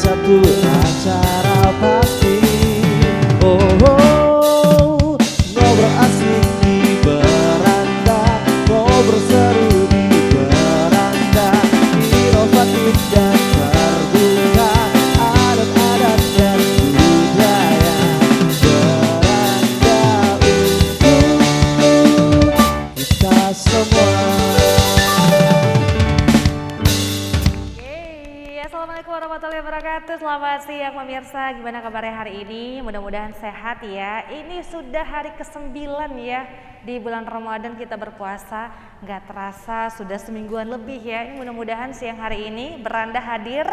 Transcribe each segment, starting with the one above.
satu acara pasti. Oh, oh, ngobrol asik di beranda, ngobrol seru di beranda, inovatif dan terbuka, adat-adat dan budaya. Beranda untuk kita semua. Assalamualaikum warahmatullahi wabarakatuh. Selamat siang pemirsa, gimana kabarnya hari ini? Mudah-mudahan sehat ya. Ini sudah hari ke-9 ya di bulan Ramadan kita berpuasa. Nggak terasa sudah semingguan lebih ya. Ini mudah-mudahan siang hari ini Beranda hadir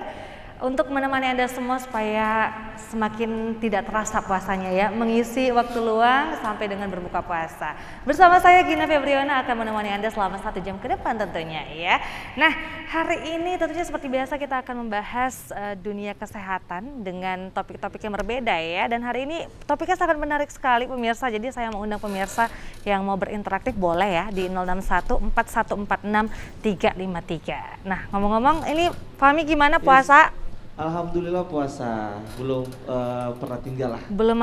untuk menemani Anda semua supaya semakin tidak terasa puasanya ya, mengisi waktu luang sampai dengan berbuka puasa. Bersama saya Gina Febriana akan menemani Anda selama 1 jam ke depan tentunya ya. Nah, hari ini tentunya seperti biasa kita akan membahas dunia kesehatan dengan topik-topik yang berbeda ya. Dan hari ini topiknya sangat menarik sekali pemirsa. Jadi saya mau undang pemirsa yang mau berinteraktif boleh ya di 061 4146 353. Nah, ngomong-ngomong ini Fahmi gimana puasa? Alhamdulillah puasa, belum pernah tinggal lah. Belum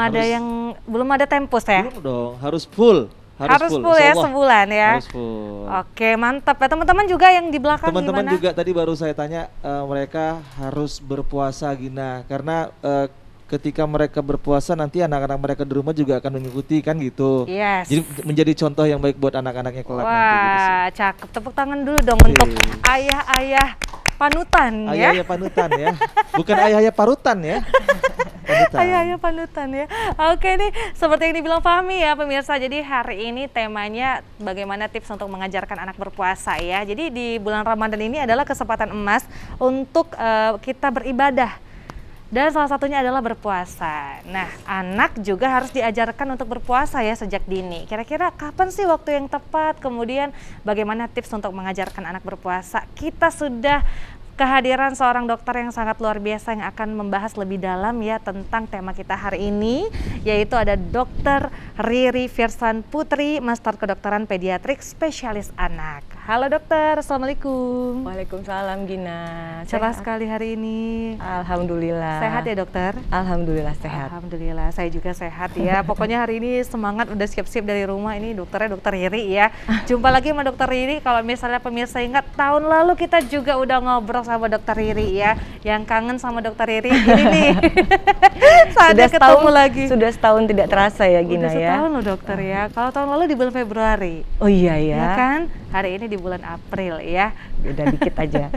ada tempus ya? Belum dong, harus full. Harus full ya sebulan ya. Harus full. Oke, mantap ya. Teman-teman juga yang di belakang Teman-teman gimana? juga tadi baru saya tanya, mereka harus berpuasa Gina, karena ketika mereka berpuasa nanti anak-anak mereka di rumah juga akan mengikuti kan gitu. Yes. Jadi menjadi contoh yang baik buat anak-anaknya kelak nanti gitu sih. Wah, cakep. Tepuk tangan dulu dong untuk ayah-ayah panutan ya. Ayah-ayah panutan ya. Bukan ayah-ayah parutan ya. Panutan. Ayah-ayah panutan ya. Oke nih, seperti yang dibilang Fahmi ya pemirsa. Jadi hari ini temanya bagaimana tips untuk mengajarkan anak berpuasa ya. Jadi di bulan Ramadan ini adalah kesempatan emas untuk kita beribadah. Dan salah satunya adalah berpuasa. Nah, anak juga harus diajarkan untuk berpuasa ya sejak dini. Kira-kira kapan sih waktu yang tepat? Kemudian bagaimana tips untuk mengajarkan anak berpuasa? Kita sudah kehadiran seorang dokter yang sangat luar biasa yang akan membahas lebih dalam ya tentang tema kita hari ini, yaitu ada Dr. Riri Firsan Putri, Master Kedokteran Pediatrik Spesialis Anak. Halo dokter, assalamualaikum. Waalaikumsalam Gina. Cerah sekali hari ini. Alhamdulillah. Sehat ya dokter? Alhamdulillah sehat. Alhamdulillah, saya juga sehat ya. Pokoknya hari ini semangat, udah siap-siap dari rumah. Ini dokternya dokter Riri ya. Jumpa lagi sama dokter Riri. Kalau misalnya pemirsa ingat, tahun lalu kita juga udah ngobrol sama dokter Riri ya. Yang kangen sama dokter Riri ini nih. Saatnya ketemu lagi. Sudah setahun tidak terasa ya Gina udah ya. Setahun loh dokter ya. Kalau tahun lalu di bulan Februari. Oh iya ya. Ya kan? Hari ini di bulan April ya. Beda dikit aja.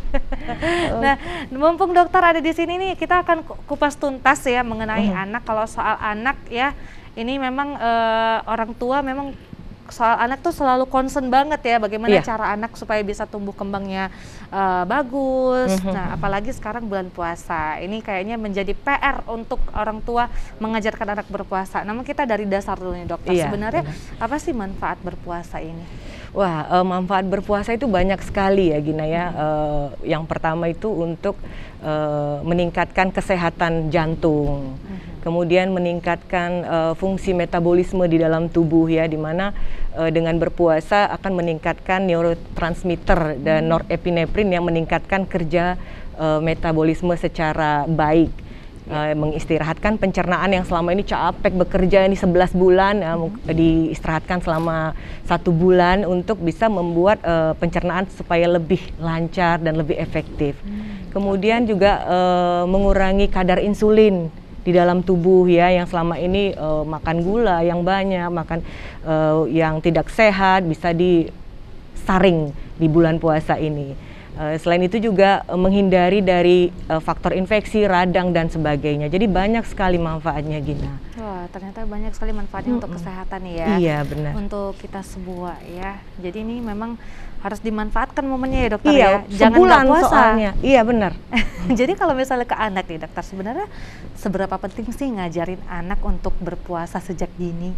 Nah, mumpung dokter ada di sini nih, kita akan kupas tuntas ya mengenai anak. Kalau soal anak ya, ini memang orang tua memang soal anak tuh selalu concern banget ya, bagaimana cara anak supaya bisa tumbuh kembangnya bagus. Nah, apalagi sekarang bulan puasa. Ini kayaknya menjadi PR untuk orang tua mengajarkan anak berpuasa. Namun kita dari dasar dulu nih dokter. Sebenarnya apa sih manfaat berpuasa ini? Wah, manfaat berpuasa itu banyak sekali ya Gina ya. Yang pertama itu untuk meningkatkan kesehatan jantung, kemudian meningkatkan fungsi metabolisme di dalam tubuh ya, di mana dengan berpuasa akan meningkatkan neurotransmitter dan norepinefrin yang meningkatkan kerja metabolisme secara baik. Mengistirahatkan pencernaan yang selama ini capek bekerja ini 11 bulan diistirahatkan selama 1 bulan untuk bisa membuat pencernaan supaya lebih lancar dan lebih efektif. Kemudian juga mengurangi kadar insulin di dalam tubuh ya, yang selama ini makan gula yang banyak, makan yang tidak sehat bisa disaring di bulan puasa ini. Selain itu juga menghindari dari faktor infeksi, radang dan sebagainya. Jadi banyak sekali manfaatnya Gina. Wah, ternyata banyak sekali manfaatnya untuk kesehatan ya. Iya benar. Untuk kita semua ya. Jadi ini memang harus dimanfaatkan momennya ya dokter iya, ya. Jangan sebulan nggak puasa. Soalnya. Iya benar. Jadi kalau misalnya ke anak nih dokter, sebenarnya seberapa penting sih ngajarin anak untuk berpuasa sejak dini?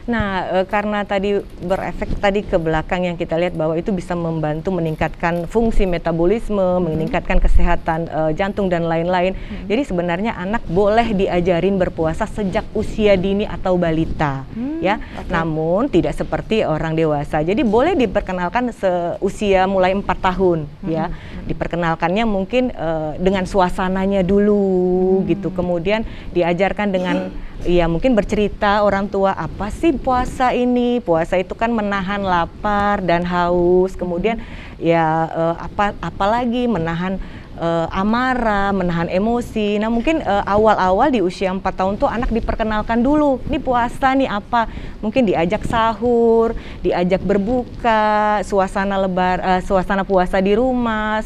Nah, karena tadi berefek tadi ke belakang yang kita lihat bahwa itu bisa membantu meningkatkan fungsi metabolisme, meningkatkan kesehatan jantung dan lain-lain. Jadi sebenarnya anak boleh diajarin berpuasa sejak usia dini atau balita, ya. Namun tidak seperti orang dewasa. Jadi boleh diperkenalkan seusia mulai 4 tahun, ya. Diperkenalkannya mungkin dengan suasananya dulu, gitu. Kemudian diajarkan dengan ya mungkin bercerita orang tua apa sih puasa ini. Puasa itu kan menahan lapar dan haus. Kemudian ya apalagi menahan amarah, menahan emosi. Nah mungkin awal-awal di usia 4 tahun tuh anak diperkenalkan dulu, ini puasa nih apa. Mungkin diajak sahur, diajak berbuka, suasana puasa di rumah,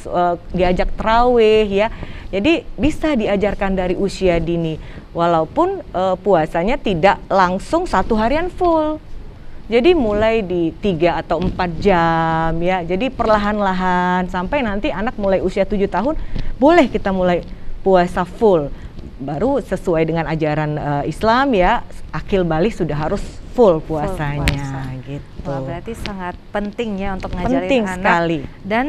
diajak tarawih ya. Jadi bisa diajarkan dari usia dini, walaupun puasanya tidak langsung 1 harian full. Jadi mulai di 3 atau 4 jam ya. Jadi perlahan-lahan sampai nanti anak mulai usia 7 tahun boleh kita mulai puasa full. Baru sesuai dengan ajaran Islam ya, akil balik sudah harus full puasanya gitu. Wah, berarti sangat penting ya untuk ngajarin penting anak. Sekali. Dan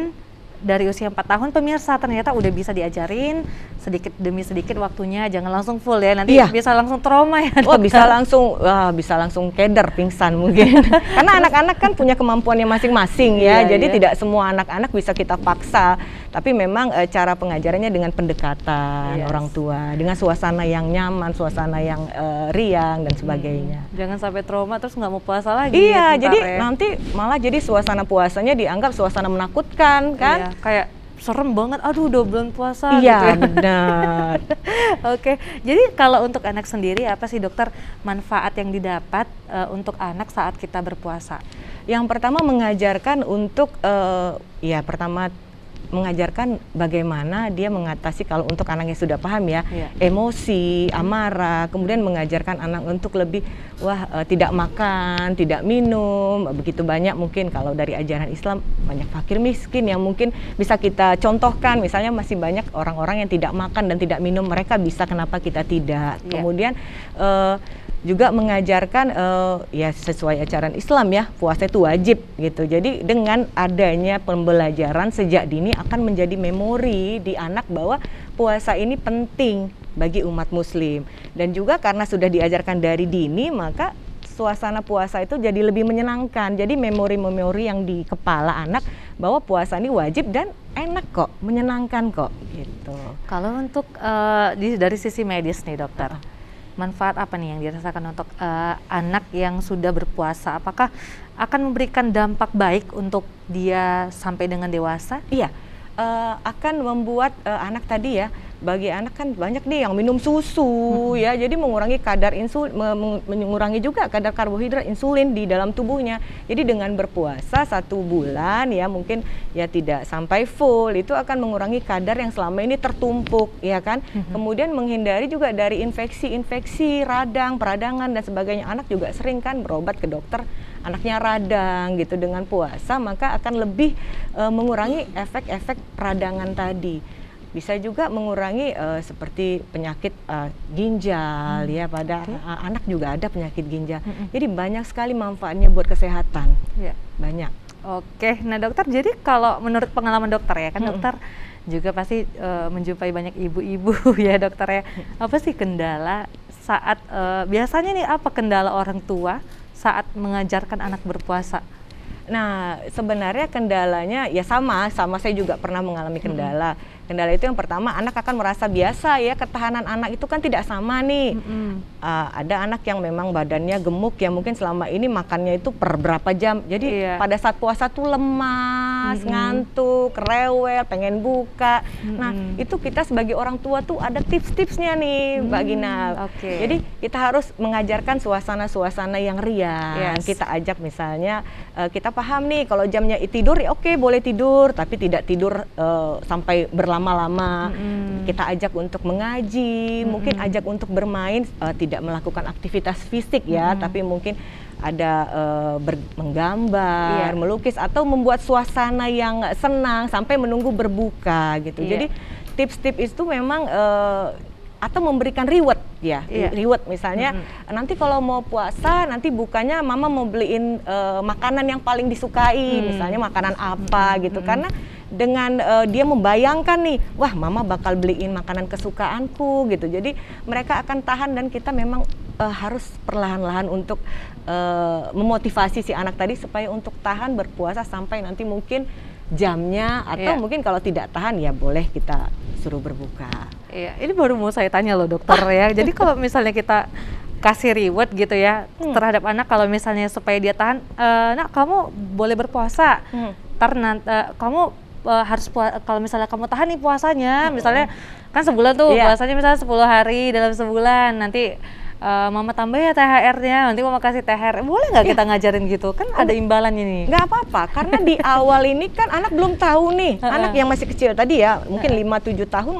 dari usia 4 tahun pemirsa ternyata udah bisa diajarin sedikit demi sedikit waktunya, jangan langsung full ya, nanti bisa langsung trauma ya. Oh bisa langsung keder, pingsan mungkin. Karena anak-anak kan punya kemampuannya masing-masing ya, jadi tidak semua anak-anak bisa kita paksa. Tapi memang cara pengajarannya dengan pendekatan orang tua, dengan suasana yang nyaman, suasana yang riang dan sebagainya. Jangan sampai trauma terus nggak mau puasa lagi. Iya, jadi nanti malah jadi suasana puasanya dianggap suasana menakutkan kan? Iya, kayak serem banget, aduh udah bulan puasa. Iya, gitu. benar. Oke, jadi kalau untuk anak sendiri apa sih dokter manfaat yang didapat untuk anak saat kita berpuasa? Yang pertama mengajarkan untuk pertama mengajarkan bagaimana dia mengatasi kalau untuk anak yang sudah paham ya, emosi, amarah, kemudian mengajarkan anak untuk lebih tidak makan, tidak minum, begitu banyak mungkin kalau dari ajaran Islam banyak fakir miskin yang mungkin bisa kita contohkan, misalnya masih banyak orang-orang yang tidak makan dan tidak minum, mereka bisa, kenapa kita tidak? Kemudian juga mengajarkan sesuai ajaran Islam ya, puasa itu wajib gitu. Jadi dengan adanya pembelajaran sejak dini akan menjadi memori di anak bahwa puasa ini penting bagi umat muslim. Dan juga karena sudah diajarkan dari dini, maka suasana puasa itu jadi lebih menyenangkan. Jadi memori-memori yang di kepala anak bahwa puasa ini wajib dan enak kok, menyenangkan kok gitu. Kalau untuk dari sisi medis nih dokter, manfaat apa nih yang dirasakan untuk anak yang sudah berpuasa? Apakah akan memberikan dampak baik untuk dia sampai dengan dewasa? Iya, akan membuat anak tadi ya, bagi anak kan banyak nih yang minum susu ya, jadi mengurangi kadar insulin, mengurangi juga kadar karbohidrat insulin di dalam tubuhnya. Jadi dengan berpuasa 1 bulan ya, mungkin ya tidak sampai full, itu akan mengurangi kadar yang selama ini tertumpuk ya kan. Kemudian menghindari juga dari infeksi radang, peradangan dan sebagainya. Anak juga sering kan berobat ke dokter, anaknya radang gitu. Dengan puasa maka akan lebih mengurangi efek-efek peradangan tadi. Bisa juga mengurangi seperti penyakit ginjal ya, pada anak juga ada penyakit ginjal. Jadi banyak sekali manfaatnya buat kesehatan. Banyak. Oke, nah dokter, jadi kalau menurut pengalaman dokter ya kan, dokter juga pasti menjumpai banyak ibu-ibu ya dokter ya. Apa sih kendala saat biasanya nih, apa kendala orang tua saat mengajarkan anak berpuasa? Nah, sebenarnya kendalanya ya sama saya juga pernah mengalami kendala. Kendala itu yang pertama, anak akan merasa biasa ya, ketahanan anak itu kan tidak sama nih. Ada anak yang memang badannya gemuk ya, mungkin selama ini makannya itu per berapa jam. Jadi pada saat puasa tuh lemas, ngantuk, rewel, pengen buka. Nah, itu kita sebagai orang tua tuh ada tips-tipsnya nih, Mbak Gina. Jadi kita harus mengajarkan suasana-suasana yang riang. Kita ajak misalnya, kita paham nih kalau jamnya tidur ya oke, boleh tidur, tapi tidak tidur sampai berlama-lama. Kita ajak untuk mengaji, mungkin ajak untuk bermain, tidak melakukan aktivitas fisik ya, tapi mungkin ada menggambar, melukis, atau membuat suasana yang senang sampai menunggu berbuka gitu. Jadi tips-tips itu memang atau memberikan reward ya, Iya. reward misalnya nanti kalau mau puasa nanti bukanya mama mau beliin makanan yang paling disukai, misalnya makanan apa gitu, karena dengan dia membayangkan nih, wah mama bakal beliin makanan kesukaanku gitu, jadi mereka akan tahan dan kita memang harus perlahan-lahan untuk memotivasi si anak tadi supaya untuk tahan berpuasa sampai nanti mungkin jamnya, atau mungkin kalau tidak tahan ya boleh kita suruh berbuka. Iya, ini baru mau saya tanya loh dokter ya. Jadi kalau misalnya kita kasih reward gitu ya terhadap anak, kalau misalnya supaya dia tahan, nak kamu boleh berpuasa, ntar kamu harus kalau misalnya kamu tahan nih puasanya, misalnya kan sebulan tuh puasanya misalnya 10 hari dalam sebulan, nanti mama tambah ya THR-nya, nanti mama kasih THR, boleh nggak kita ngajarin gitu? Kan ada imbalannya nih. Nggak apa-apa, karena di awal ini kan anak belum tahu nih, anak yang masih kecil tadi ya, mungkin 5-7 tahun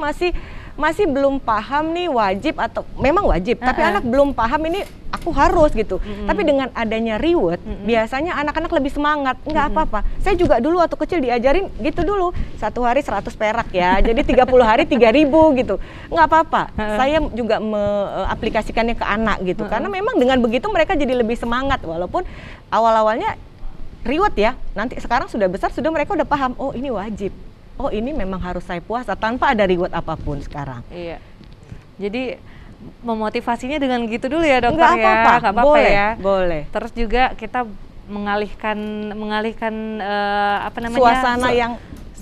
masih belum paham nih wajib atau memang wajib, tapi anak belum paham ini aku harus gitu. Tapi dengan adanya reward, biasanya anak-anak lebih semangat. Nggak apa-apa. Saya juga dulu waktu kecil diajarin gitu dulu. 1 hari 100 perak ya. Jadi 30 hari 3.000 gitu. Nggak apa-apa. Saya juga aplikasikannya ke anak gitu. Karena memang dengan begitu mereka jadi lebih semangat, walaupun awal-awalnya reward ya. Nanti sekarang sudah besar, sudah mereka udah paham, oh ini wajib. Oh ini memang harus saya puasa tanpa ada reward apapun sekarang. Iya. Jadi memotivasinya dengan gitu dulu ya dokter. Nggak apa-apa, Nggak apa-apa boleh, ya. boleh. Terus juga kita mengalihkan apa namanya, Suasana yang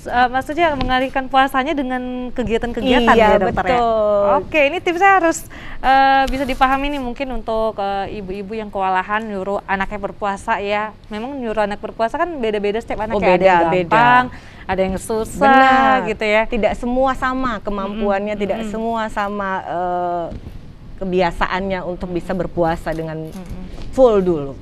maksudnya mengalihkan puasanya dengan kegiatan-kegiatan iya, ya dokter ya. betul. Oke, ini tipsnya harus bisa dipahami nih mungkin untuk ibu-ibu yang kewalahan nyuruh anaknya berpuasa ya. Memang nyuruh anak berpuasa kan beda-beda setiap anak, ada yang gampang, ada yang susah gitu ya. Tidak semua sama kemampuannya, tidak semua sama kebiasaannya untuk bisa berpuasa dengan full dulu.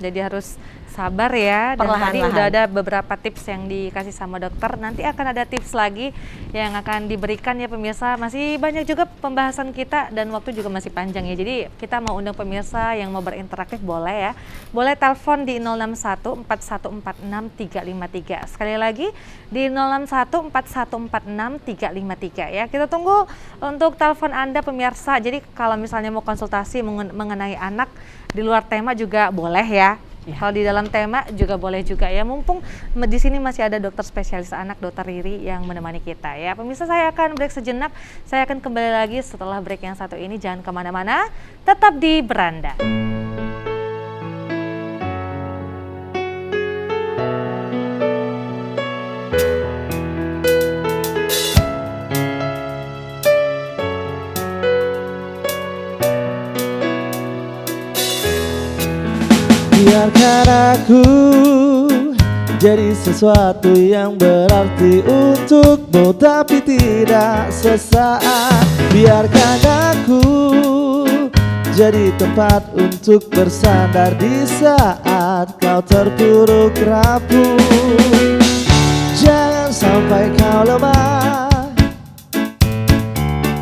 Jadi harus sabar ya, dan tadi udah ada beberapa tips yang dikasih sama dokter. Nanti akan ada tips lagi yang akan diberikan ya pemirsa. Masih banyak juga pembahasan kita dan waktu juga masih panjang ya. Jadi kita mau undang pemirsa yang mau berinteraktif boleh ya. Boleh telepon di 061 4146 353. Sekali lagi di 061 4146 353 ya. Kita tunggu untuk telepon Anda pemirsa. Jadi kalau misalnya mau konsultasi mengenai anak di luar tema juga boleh ya. Kalau di dalam tema juga boleh juga ya. Mumpung di sini masih ada dokter spesialis anak, Dokter Riri yang menemani kita ya. Pemirsa, saya akan break sejenak. Saya akan kembali lagi setelah break yang satu ini. Jangan kemana-mana, tetap di Beranda. Biarkan aku jadi sesuatu yang berarti untukmu, tapi tidak sesaat. Biarkan aku jadi tempat untuk bersandar di saat kau terpuruk rapuh. Jangan sampai kau lemah,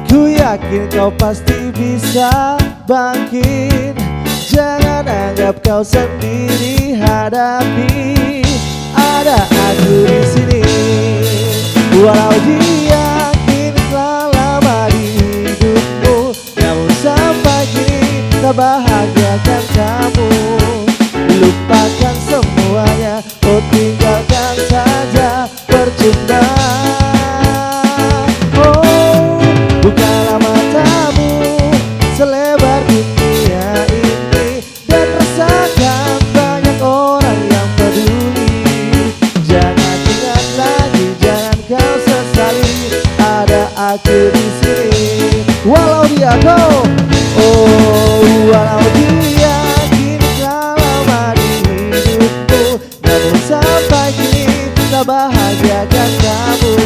ku yakin kau pasti bisa bangkit. Jangan anggap kau sendiri hadapi, ada aku di sini. Walau dia kini telah lama di hidupmu, namun sampai kini tak bahagiakan kamu. Lupakan semuanya, oh tinggalkan saja, percuma. Oh, bukalah matamu selebar dunia ini dan rasakan banyak orang yang peduli. Jangan ingat lagi, jangan kau sesali, ada aku di sini. Walau dia kau, oh walau dia kini telah lama di hidupmu, namun sampai kini tak bahagiakan kamu.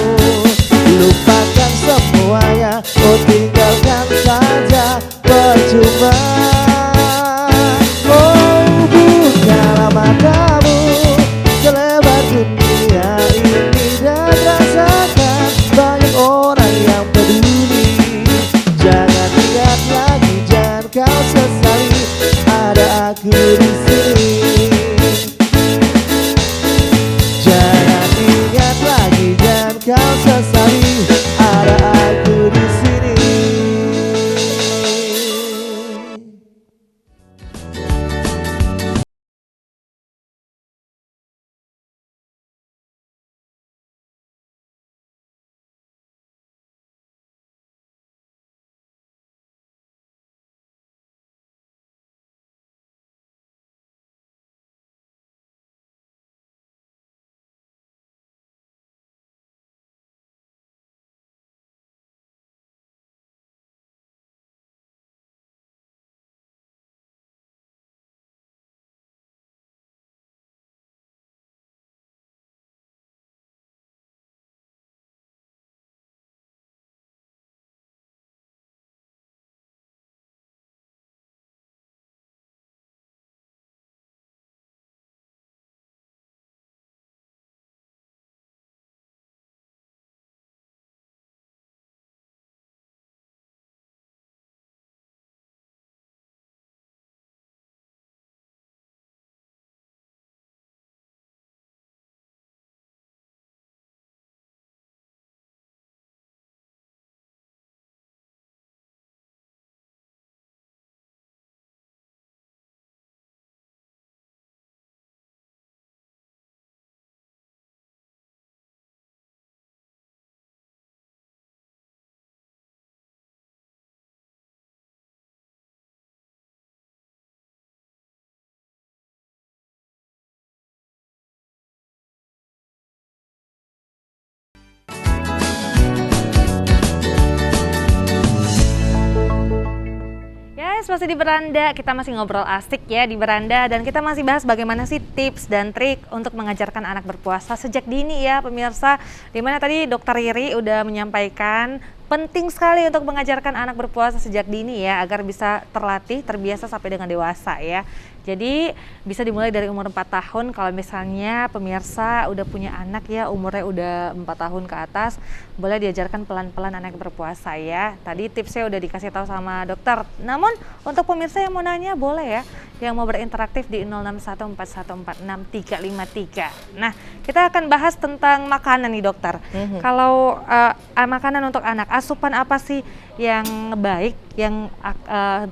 Lupakan semuanya, oh tinggalkan saja, percuma. Oh bukalah matamu selebar dunia ini dan rasakan banyak orang yang peduli. Jangan ingat lagi, jangan kau sesali, ada aku di sini. Jangan ingat lagi, jangan kau sesali, ada aku di sini. Friends, masih di beranda, kita masih ngobrol asik ya di beranda, dan kita masih bahas bagaimana sih tips dan trik untuk mengajarkan anak berpuasa sejak dini ya pemirsa. Dimana tadi Dokter Riri udah menyampaikan penting sekali untuk mengajarkan anak berpuasa sejak dini ya, agar bisa terlatih, terbiasa sampai dengan dewasa ya. Jadi bisa dimulai dari umur 4 tahun kalau misalnya pemirsa udah punya anak ya, umurnya udah 4 tahun ke atas, boleh diajarkan pelan-pelan anak berpuasa ya. Tadi tipsnya udah dikasih tahu sama dokter. Namun untuk pemirsa yang mau nanya boleh ya, yang mau berinteraktif di 0614146353. Nah, kita akan bahas tentang makanan nih dokter. Kalau makanan untuk anak, asupan apa sih yang baik, yang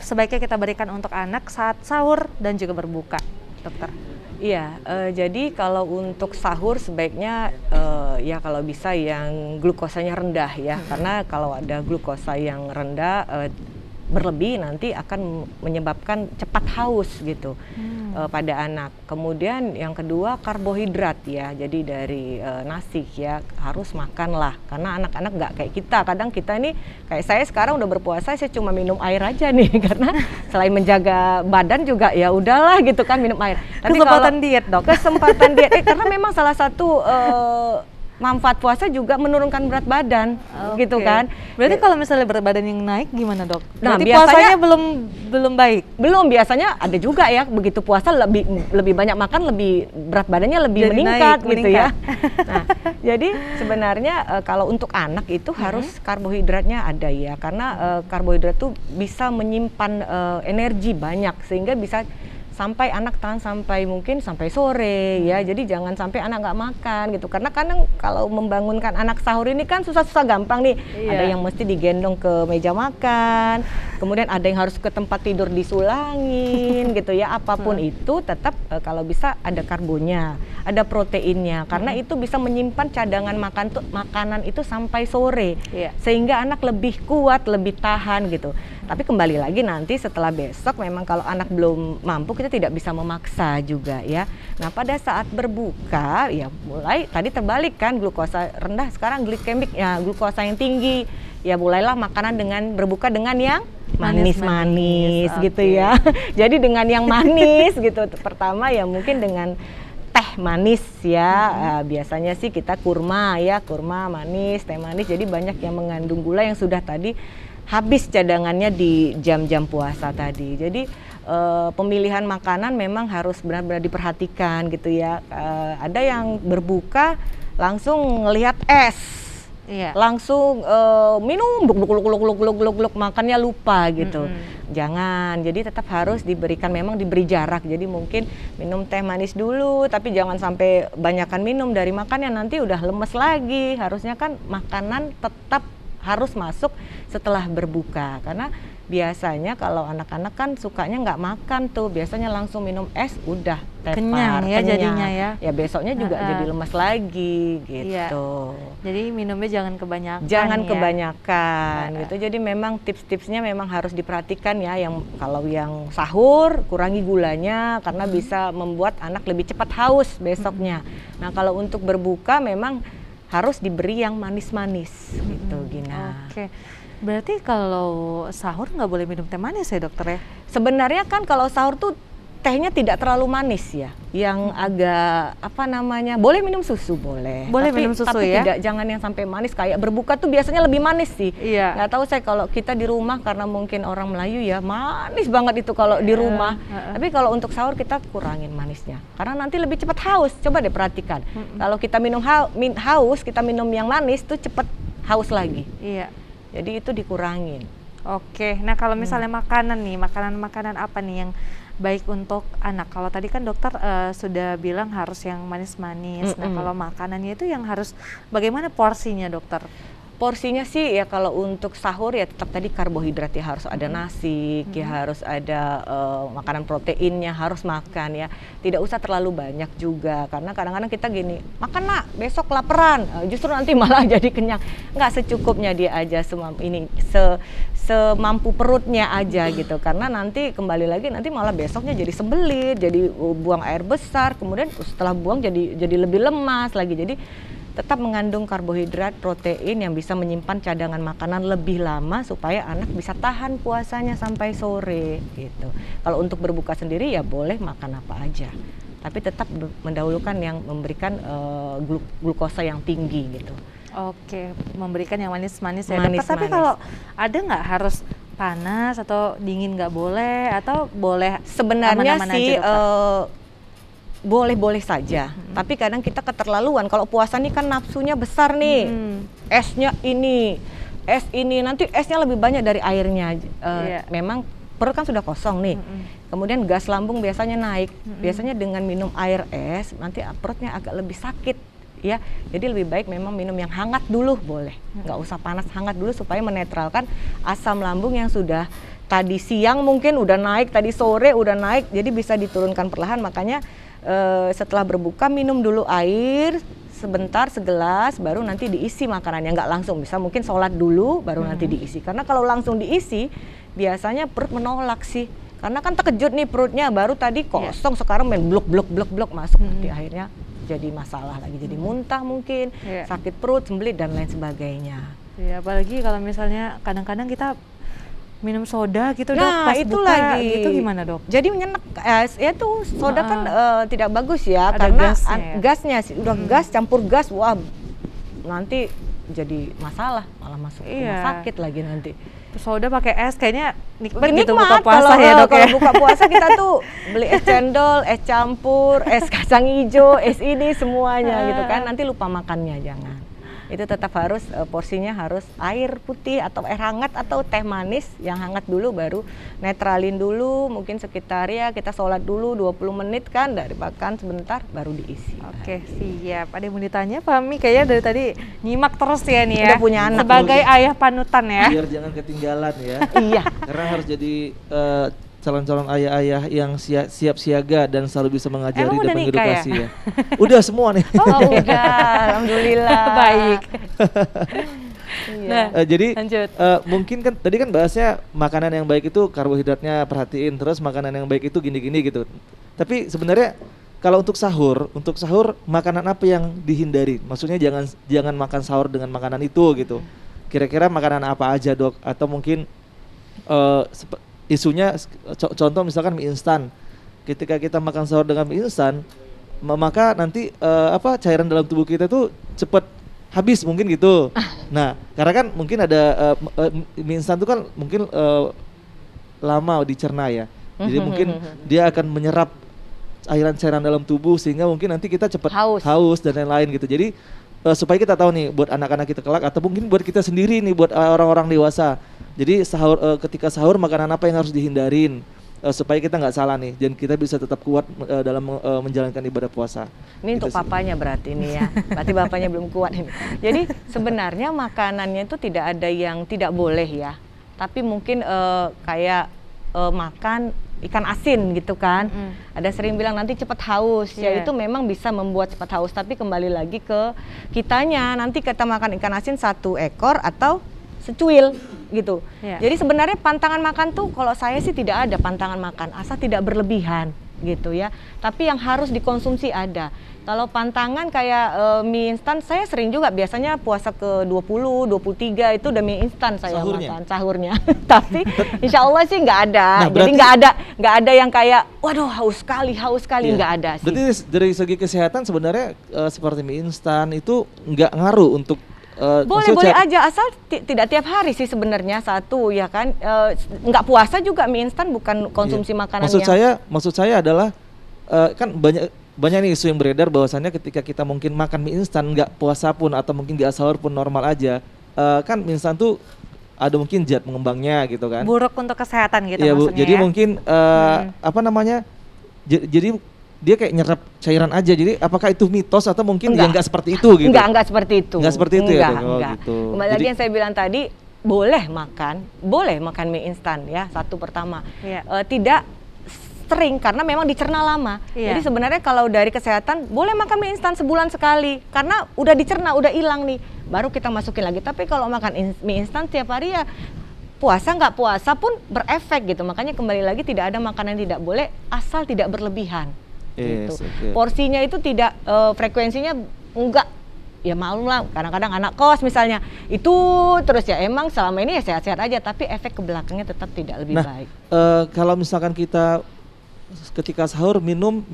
sebaiknya kita berikan untuk anak saat sahur dan juga berbuka, dokter? Iya, jadi kalau untuk sahur sebaiknya ya kalau bisa yang glukosanya rendah ya, karena kalau ada glukosa yang rendah berlebih nanti akan menyebabkan cepat haus gitu pada anak. Kemudian yang kedua karbohidrat ya, jadi dari nasi ya harus makan lah, karena anak-anak nggak kayak kita. Kadang kita ini kayak saya sekarang udah berpuasa, saya cuma minum air aja nih karena selain menjaga badan juga ya udahlah gitu kan minum air. Tapi kesempatan diet dok. Kesempatan diet karena memang salah satu manfaat puasa juga menurunkan berat badan, gitu kan. Berarti kalau misalnya berat badan yang naik gimana dok? Nah, berarti biasanya puasanya belum baik. Belum, biasanya ada juga ya begitu puasa lebih banyak makan, lebih berat badannya lebih Jadi meningkat naik, gitu ya. Nah, jadi sebenarnya kalau untuk anak itu harus karbohidratnya ada ya, karena karbohidrat itu bisa menyimpan energi banyak sehingga bisa sampai anak tahan sampai mungkin sampai sore ya. Jadi jangan sampai anak nggak makan gitu, karena kadang kalau membangunkan anak sahur ini kan susah-susah gampang nih. Ada yang mesti digendong ke meja makan, kemudian ada yang harus ke tempat tidur disulangin gitu ya. Apapun itu tetap kalau bisa ada karbonnya, ada proteinnya, karena itu bisa menyimpan cadangan makanan itu sampai sore, sehingga anak lebih kuat, lebih tahan gitu. Tapi kembali lagi nanti setelah besok memang kalau anak belum mampu, kita tidak bisa memaksa juga ya. Nah, pada saat berbuka ya mulai tadi terbalik kan, glukosa rendah sekarang glikemik ya, glukosa yang tinggi. Ya mulailah makanan dengan berbuka dengan yang manis-manis gitu ya. Jadi dengan yang manis gitu. Pertama ya mungkin dengan teh manis ya, biasanya sih kita kurma ya, kurma manis, teh manis. Jadi banyak yang mengandung gula yang sudah tadi habis cadangannya di jam-jam puasa tadi. Jadi pemilihan makanan memang harus benar-benar diperhatikan gitu ya. Ada yang berbuka langsung ngelihat es, langsung minum gluk makannya lupa gitu. Jangan, jadi tetap harus memang diberi jarak. Jadi mungkin minum teh manis dulu, tapi jangan sampai banyakan minum dari makannya, nanti udah lemes lagi. Harusnya kan makanan tetap harus masuk setelah berbuka, karena biasanya kalau anak-anak kan sukanya nggak makan tuh, biasanya langsung minum es udah tepar, kenyang ya jadinya ya. Ya besoknya juga jadi lemas lagi gitu. Jadi minumnya jangan kebanyakan. Jangan kebanyakan gitu. Jadi memang tips-tipsnya memang harus diperhatikan ya. Yang kalau yang sahur kurangi gulanya karena bisa membuat anak lebih cepat haus besoknya. Nah, kalau untuk berbuka memang harus diberi yang manis-manis gitu, Gina. Oke. Berarti kalau sahur nggak boleh minum teh manis ya dokter ya? Sebenarnya kan kalau sahur tuh tehnya tidak terlalu manis ya, yang agak boleh minum susu boleh. Boleh minum susu tapi ya? Tidak, jangan yang sampai manis. Kayak berbuka tuh biasanya lebih manis sih. Iya. Nggak tahu saya kalau kita di rumah, karena mungkin orang Melayu ya manis banget itu kalau di rumah. Tapi kalau untuk sahur kita kurangin manisnya, karena nanti lebih cepat haus. Coba deh perhatikan. Kalau kita minum haus, kita minum yang manis tuh cepat haus lagi. Iya. Jadi itu dikurangin. Oke, nah kalau misalnya makanan nih, makanan apa nih yang baik untuk anak? Kalau tadi kan dokter sudah bilang harus yang manis-manis. Nah kalau makanannya itu yang harus bagaimana porsinya dokter? Porsinya sih ya kalau untuk sahur ya tetap tadi karbohidrat ya, harus ada nasi, ya harus ada makanan proteinnya, harus makan ya. Tidak usah terlalu banyak juga, karena kadang-kadang kita gini, makan nak, besok laparan, justru nanti malah jadi kenyang. Nggak, secukupnya dia aja, semampu perutnya aja gitu, karena nanti kembali lagi nanti malah besoknya jadi sembelit, jadi buang air besar, kemudian setelah buang jadi lebih lemas lagi. Jadi tetap mengandung karbohidrat, protein yang bisa menyimpan cadangan makanan lebih lama supaya anak bisa tahan puasanya sampai sore gitu. Kalau untuk berbuka sendiri ya boleh makan apa aja, tapi tetap mendahulukan yang memberikan glukosa yang tinggi gitu. Oke, memberikan yang manis-manis ya. Manis-manis. Tapi kalau ada nggak harus panas atau dingin nggak boleh, atau boleh Sebenarnya aman-aman sih aja, Dok, boleh-boleh saja, tapi kadang kita keterlaluan. Kalau puasa nih kan nafsunya besar nih, esnya ini, es ini, nanti esnya lebih banyak dari airnya. Memang perut kan sudah kosong nih, kemudian gas lambung biasanya naik. Biasanya dengan minum air es, nanti perutnya agak lebih sakit, ya. Jadi lebih baik memang minum yang hangat dulu, boleh. Nggak usah panas, hangat dulu supaya menetralkan asam lambung yang sudah tadi siang mungkin udah naik, tadi sore udah naik, jadi bisa diturunkan perlahan. Makanya setelah berbuka minum dulu air sebentar segelas, baru nanti diisi makanannya, nggak langsung, bisa mungkin sholat dulu baru nanti diisi, karena kalau langsung diisi biasanya perut menolak sih, karena kan terkejut nih perutnya, baru tadi kosong, sekarang main blok masuk, nanti akhirnya jadi masalah lagi, jadi muntah mungkin, sakit perut, sembelit dan lain sebagainya. Ya, apalagi kalau misalnya kadang-kadang kita minum soda gitu, Dok, Nah, pas itu buka lagi. gitu gimana, Dok? Jadi menyenek, ya tuh soda kan tidak bagus ya, Ada karena gasnya ya? gasnya sih udah gas campur gas, wah nanti jadi masalah, malah masuk rumah sakit lagi nanti. Soda pakai es kayaknya nikmat Nikmat gitu buka puasa kalau, ya, Dok, kalau ya? buka puasa kita tuh beli es cendol, es campur, es kacang hijau, es ini semuanya gitu kan, nanti lupa makannya, jangan. Itu tetap harus porsinya harus air putih atau air hangat atau teh manis yang hangat dulu, baru netralin dulu, mungkin sekitar ya kita sholat dulu 20 menit kan, dari makan sebentar baru diisi. Oke, siap. Ada yang mau ditanya, Pak Mi? Kayaknya dari tadi nyimak terus ya nih ya. Udah punya anak. Sebagai ayah panutan ya. Biar jangan ketinggalan ya. Iya. Karena harus jadi calon-calon ayah-ayah yang siap siaga dan selalu bisa mengajari Emang dan udah nikah mengedukasi ya. Udah semua nih. Oh udah, alhamdulillah. Baik. Iya. Jadi Lanjut. mungkin kan tadi kan bahasnya makanan yang baik itu karbohidratnya perhatiin, terus makanan yang baik itu gini-gini gitu. Tapi sebenarnya kalau untuk sahur makanan apa yang dihindari? Maksudnya jangan makan sahur dengan makanan itu gitu. Kira-kira makanan apa aja, Dok? Atau mungkin isunya contoh misalkan mie instan. Ketika kita makan sahur dengan mie instan, maka nanti cairan dalam tubuh kita tuh cepat habis mungkin gitu. Nah, karena kan mungkin ada mie instan itu kan mungkin lama dicerna ya. Jadi mungkin dia akan menyerap cairan-cairan dalam tubuh sehingga mungkin nanti kita cepat haus dan lain-lain gitu. Jadi supaya kita tahu nih buat anak-anak kita kelak atau mungkin buat kita sendiri nih, buat orang-orang dewasa. Jadi ketika sahur makanan apa yang harus dihindarin supaya kita nggak salah nih dan kita bisa tetap kuat dalam menjalankan ibadah puasa. Ini gitu untuk papanya berarti ini ya. Berarti bapaknya belum kuat ini. Jadi sebenarnya makanannya itu tidak ada yang tidak boleh ya. Tapi mungkin kayak makan ikan asin gitu kan. Ada sering bilang nanti cepat haus. Ya itu memang bisa membuat cepat haus, tapi kembali lagi ke kitanya. Nanti kita makan ikan asin 1 ekor atau secuil gitu. Jadi sebenarnya pantangan makan tuh kalau saya sih tidak ada pantangan makan, asal tidak berlebihan gitu ya. Tapi yang harus dikonsumsi ada. Kalau pantangan kayak mie instan, saya sering juga biasanya puasa ke 20, 23 itu udah mie instan saya makan sahurnya. Tapi insya Allah sih nggak ada. Nah, jadi nggak ada yang kayak waduh haus sekali nggak ada sih. Berarti dari segi kesehatan sebenarnya seperti mie instan itu nggak ngaruh untuk boleh aja asal tidak tiap hari sih sebenarnya satu ya kan, nggak puasa juga mie instan bukan konsumsi makanan. Maksud saya adalah kan banyak nih isu yang beredar bahwasannya ketika kita mungkin makan mie instan nggak puasa pun atau mungkin nggak sahur pun normal aja, kan mie instan tuh ada mungkin zat pengembangnya gitu kan, buruk untuk kesehatan gitu ya, maksudnya. Jadi mungkin jadi dia kayak nyerap cairan aja. Jadi apakah itu mitos atau mungkin nggak seperti itu gitu? Enggak seperti itu. Nggak seperti itu ya? Enggak. Gitu. Kembali lagi yang saya bilang tadi, boleh makan mie instan ya, satu pertama. Tidak sering karena memang dicerna lama. Jadi sebenarnya kalau dari kesehatan boleh makan mie instan sebulan sekali karena udah dicerna, udah hilang nih, baru kita masukin lagi. Tapi kalau makan mie instan tiap hari ya puasa nggak puasa pun berefek gitu. Makanya kembali lagi tidak ada makanan yang tidak boleh asal tidak berlebihan. Gitu. Porsinya itu tidak frekuensinya enggak ya maklum lah, kadang-kadang anak kos misalnya itu terus ya emang selama ini ya sehat-sehat aja, tapi efek ke belakangnya tetap tidak lebih baik. Kalau misalkan kita ketika sahur minuman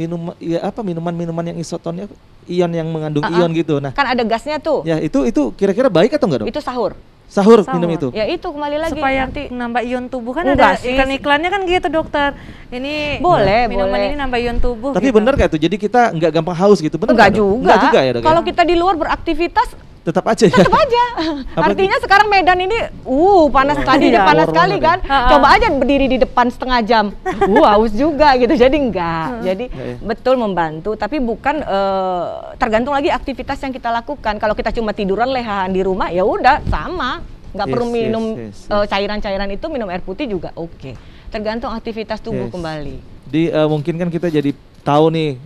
yang isotonnya ion yang mengandung ion gitu. Nah, kan ada gasnya tuh. Ya, itu kira-kira baik atau enggak, Dok? Itu sahur minum itu. Ya itu kembali lagi supaya nanti nambah ion tubuh kan ada iklan-iklannya kan gitu dokter. Ini minuman ini nambah ion tubuh. Tapi gitu. benar kayak itu. Jadi kita nggak gampang haus gitu. Benar enggak juga. Enggak juga ya, Dok. Kalau kita di luar beraktivitas tetap aja. Artinya sekarang Medan ini panas tadinya panas sekali kan. Coba aja berdiri di depan setengah jam. Haus juga gitu. Jadi enggak. Jadi betul membantu, tapi bukan tergantung lagi aktivitas yang kita lakukan. Kalau kita cuma tiduran lehaan di rumah ya udah sama. Nggak perlu minum cairan-cairan itu, minum air putih juga oke. Tergantung aktivitas tubuh kembali. Mungkin kan kita jadi tahu nih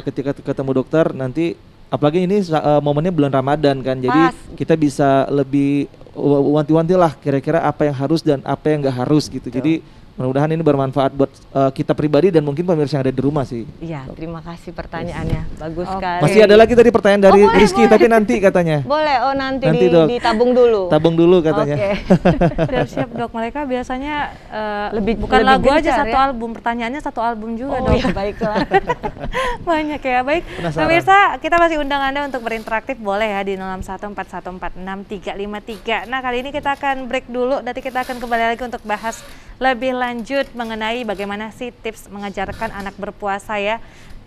ketika ketemu dokter nanti. Apalagi ini momennya bulan Ramadan kan, jadi kita bisa lebih wanti-wanti lah kira-kira apa yang harus dan apa yang nggak harus gitu. Betul. Jadi mudah-mudahan ini bermanfaat buat kita pribadi dan mungkin pemirsa yang ada di rumah sih. Iya, terima kasih pertanyaannya, bagus sekali. Masih ada lagi tadi pertanyaan dari Rizky, tapi nanti katanya. Boleh, nanti ditabung dulu. Tabung dulu katanya. Oke. Siap Dok, mereka biasanya bukan lebih lagu aja gencar, satu album, pertanyaannya satu album juga Dok. Oh iya, baiklah. Banyak ya, baik. Pemirsa, kita masih undang Anda untuk berinteraktif, boleh ya di 0614146353. Nah, kali ini kita akan break dulu, nanti kita akan kembali lagi untuk bahas lebih lanjut mengenai bagaimana sih tips mengajarkan anak berpuasa ya.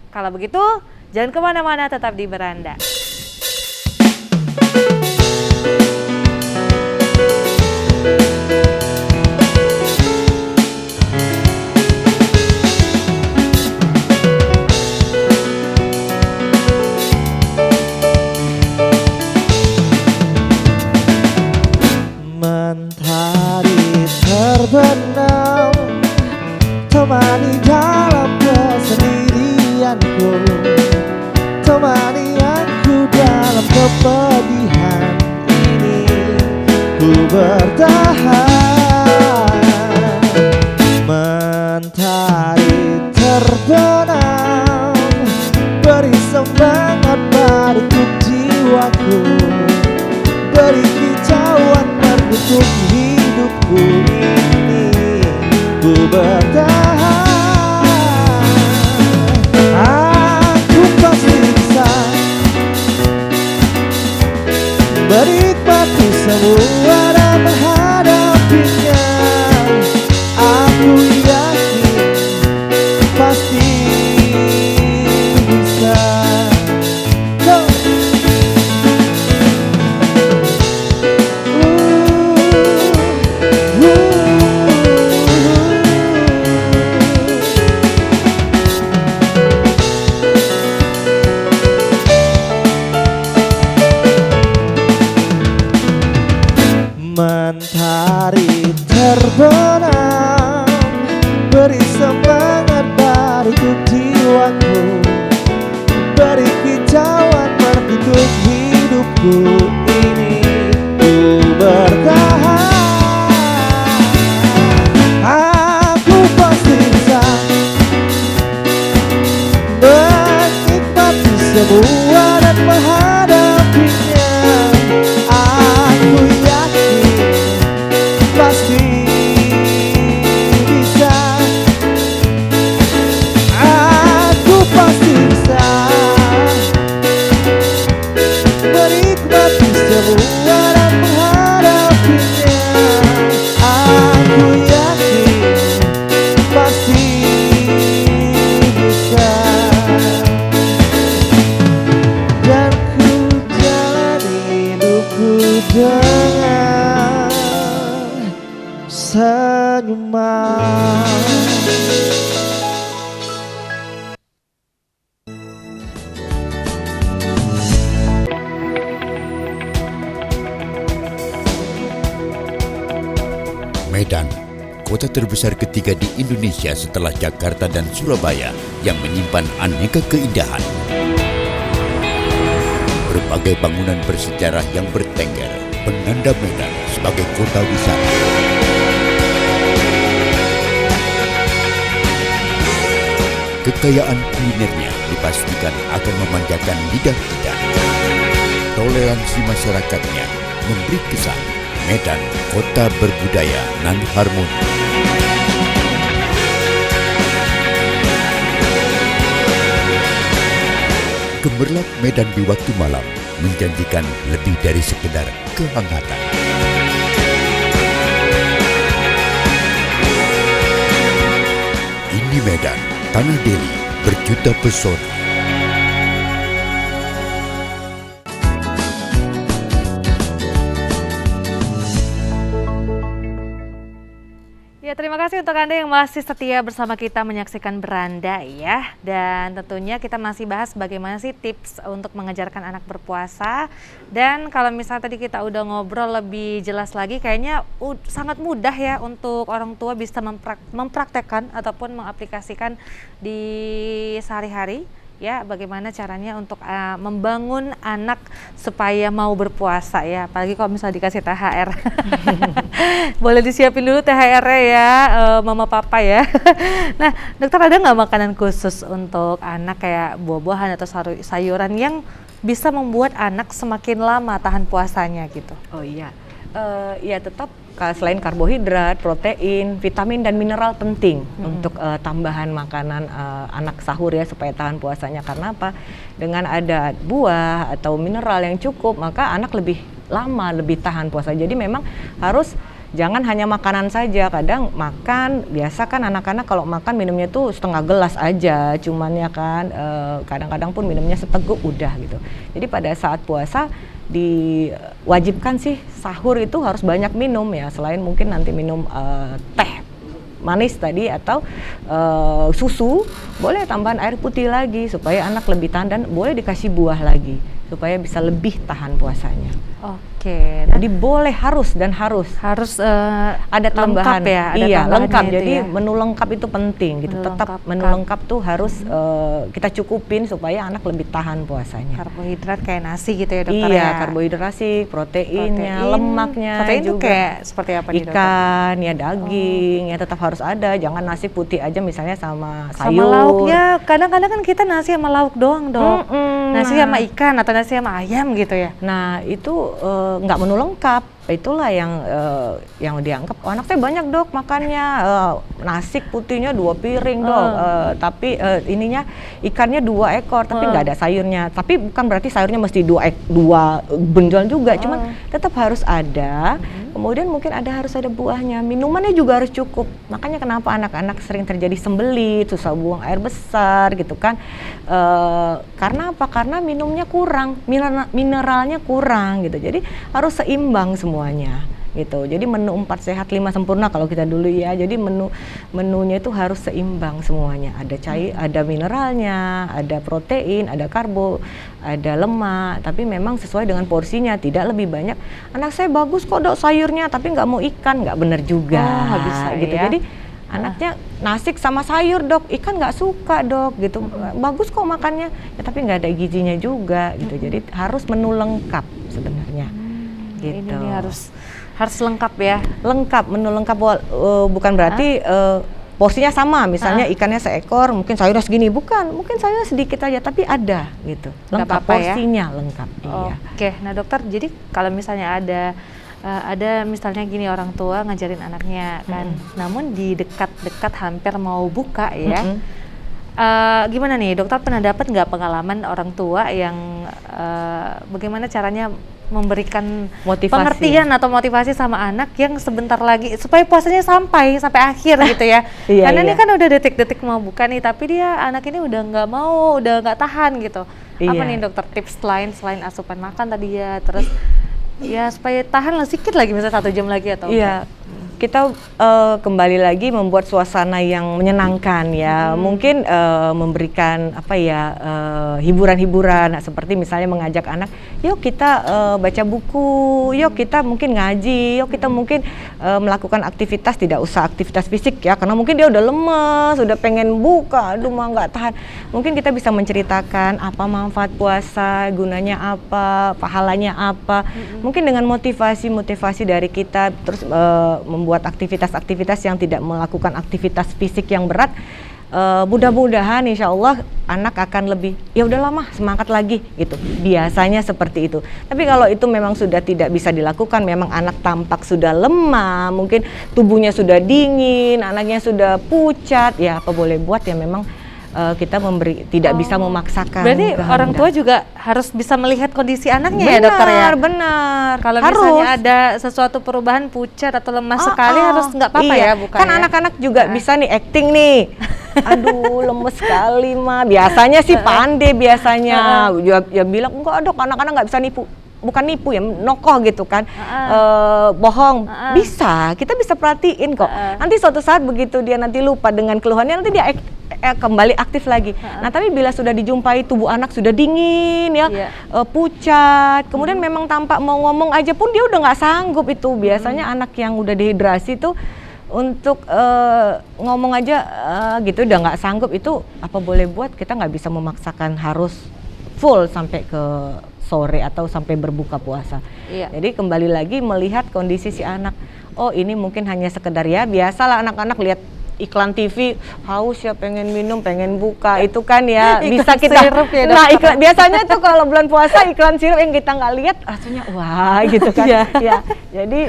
Kalau begitu, jangan kemana-mana, tetap di Beranda. Mentari terbenam, temani dalam kesendirianku, temani aku dalam kepedihan ini. Ku bertahan. Mentari terbenam, beri semangat baruku jiwaku, beri kicauan untuk hidupku ini. Ku bertahan. Aku pasti bisa menikmati semua dan menghadapinya. Aku yakin pasti bisa. Mentari terbenam, beri semangat baruku jiwaku, beri kicauan untuk hidupku ini. Ku bertahan. Aku pasti bisa menikmati semua dan menghadapinya. Aku yakin pasti bisa. Aku pasti bisa menikmati semua dan menghadapinya. Aku yakin pasti bisa. Dan ku jalani hidupku dengan senyuman. Medan, kota terbesar ketiga di Indonesia setelah Jakarta dan Surabaya yang menyimpan aneka keindahan. Berbagai bangunan bersejarah yang bertengger, penanda Medan sebagai kota wisata. Kekayaan kulinernya dipastikan akan memanjakan lidah kita. toleransi masyarakatnya memberi kesan Medan kota berbudaya nan harmoni. Gemerlap Medan di waktu malam menjanjikan lebih dari sekedar kehangatan. Ini Medan, Tanah Deli, berjuta pesona. Ya, terima kasih untuk Anda yang masih setia bersama kita menyaksikan Beranda ya. Dan tentunya kita masih bahas bagaimana sih tips untuk mengajarkan anak berpuasa. Dan kalau misalnya tadi kita udah ngobrol lebih jelas lagi, kayaknya sangat mudah ya untuk orang tua bisa mempraktekkan ataupun mengaplikasikan di sehari-hari. Ya, bagaimana caranya untuk membangun anak supaya mau berpuasa ya, apalagi kalau misalnya dikasih THR. Boleh disiapin dulu THR-nya ya, mama papa ya. Nah, dokter, ada nggak makanan khusus untuk anak kayak buah-buahan atau sayuran yang bisa membuat anak semakin lama tahan puasanya gitu? Oh iya, ya tetap selain karbohidrat, protein, vitamin dan mineral penting untuk tambahan makanan anak sahur ya supaya tahan puasanya. Karena apa? Dengan ada buah atau mineral yang cukup, maka anak lebih lama, lebih tahan puasa. Jadi memang harus jangan hanya makanan saja. Kadang makan, biasa kan anak-anak kalau makan minumnya tuh setengah gelas aja, cuman ya kan kadang-kadang pun minumnya seteguk udah gitu. Jadi pada saat puasa diwajibkan sih sahur itu harus banyak minum ya, selain mungkin nanti minum teh manis tadi atau susu, boleh tambahan air putih lagi supaya anak lebih tahan, dan boleh dikasih buah lagi supaya bisa lebih tahan puasanya. Oke. Jadi boleh, harus ada tambahan lengkap ya, ada iya lengkap. Jadi ya. menu lengkap itu penting gitu. Tetap menu lengkap tuh harus kita cukupin supaya anak lebih tahan puasanya. Karbohidrat kayak nasi gitu ya dokter? Iya, ya? karbohidrasi, proteinnya, lemaknya protein juga. Itu kayak seperti apa nih dokter? Ikan, ya daging, ya tetap harus ada. Jangan nasi putih aja misalnya sama sayur. Sama lauknya, kadang-kadang kan kita nasi sama lauk doang dok. Nasi sama ikan atau nasi sama ayam gitu ya? Nah itu nggak menu lengkap. Itulah yang dianggap, oh anak saya banyak dok makannya, nasi putihnya 2 piring dok, tapi ininya ikannya 2 ekor tapi nggak ada sayurnya. Tapi bukan berarti sayurnya mesti 2 benjol juga, cuman tetap harus ada. Kemudian mungkin harus ada buahnya, minumannya juga harus cukup. Makanya kenapa anak-anak sering terjadi sembelit, susah buang air besar gitu kan, karena apa? Karena minumnya kurang, mineralnya kurang gitu. Jadi harus seimbang semuanya gitu. Jadi menu 4 sehat 5 sempurna kalau kita dulu ya. Jadi menunya itu harus seimbang semuanya. Ada ada mineralnya, ada protein, ada karbo, ada lemak. Tapi memang sesuai dengan porsinya, tidak lebih banyak. Anak saya bagus kok dok sayurnya, tapi nggak mau ikan, nggak bener juga. Bisa gitu. ya. Jadi anaknya nasi sama sayur dok, ikan nggak suka dok gitu. Bagus kok makannya, ya, tapi nggak ada gizinya juga gitu. Jadi harus menu lengkap sebenarnya. Gitu. Ini harus lengkap ya. Lengkap, menu lengkap, bukan berarti porsinya sama. Misalnya ikannya seekor, mungkin sayurnya segini, bukan. Mungkin sayurnya sedikit aja, tapi ada gitu. Lengkap porsinya ya? Lengkap. Iya. Oke, nah dokter, jadi kalau misalnya ada misalnya gini, orang tua ngajarin anaknya kan, namun di dekat-dekat hampir mau buka ya. Gimana nih dokter, pernah dapat nggak pengalaman orang tua yang bagaimana caranya memberikan pengertian atau motivasi sama anak yang sebentar lagi supaya puasanya sampai akhir gitu ya? Karena ini kan udah detik-detik mau buka nih, tapi anak ini udah nggak mau, udah nggak tahan gitu. Apa nih dokter tips selain asupan makan tadi ya, terus ya supaya tahan lah sedikit lagi, misalnya 1 jam lagi atau kita kembali lagi membuat suasana yang menyenangkan ya. Mungkin memberikan hiburan-hiburan, seperti misalnya mengajak anak, yuk kita baca buku, yuk kita mungkin ngaji, yuk kita mungkin melakukan aktivitas, tidak usah aktivitas fisik ya, karena mungkin dia udah lemes, udah pengen buka, aduh mah nggak tahan. Mungkin kita bisa menceritakan apa manfaat puasa, gunanya apa, pahalanya apa. Mungkin dengan motivasi dari kita, terus membuat aktivitas-aktivitas yang tidak melakukan aktivitas fisik yang berat, mudah-mudahan insya Allah anak akan lebih ya udahlah mah semangat lagi gitu. Biasanya seperti itu. Tapi kalau itu memang sudah tidak bisa dilakukan, memang anak tampak sudah lemah, mungkin tubuhnya sudah dingin, anaknya sudah pucat, ya apa boleh buat ya memang kita tidak bisa memaksakan. Berarti orang tua juga harus bisa melihat kondisi anaknya ya dokter ya? Benar. Kalau misalnya ada sesuatu perubahan pucat atau lemah sekali harus nggak apa-apa iya. ya bukan kan ya? Anak-anak juga bisa nih acting nih. Aduh lemes sekali mah. Biasanya sih pandai biasanya. Ya bilang enggak dok, anak-anak nggak bisa nipu. Bukan nipu ya, nokoh gitu kan, bohong, bisa, kita bisa perhatiin kok. Nanti suatu saat begitu dia nanti lupa dengan keluhannya, nanti dia kembali aktif lagi. Nah tapi bila sudah dijumpai tubuh anak sudah dingin ya, pucat, kemudian memang tampak mau ngomong aja pun dia udah nggak sanggup itu. Biasanya anak yang udah dehidrasi tuh untuk ngomong aja gitu udah nggak sanggup, itu apa boleh buat kita nggak bisa memaksakan harus full sampai ke sore atau sampai berbuka puasa. Jadi kembali lagi melihat kondisi si anak. Oh ini mungkin hanya sekedar ya biasalah anak-anak lihat iklan TV haus ya pengen minum pengen buka itu kan ya bisa kita sirup ya, nah iklan biasanya tuh kalau bulan puasa iklan sirup yang kita nggak lihat rasanya wah gitu kan ya. Jadi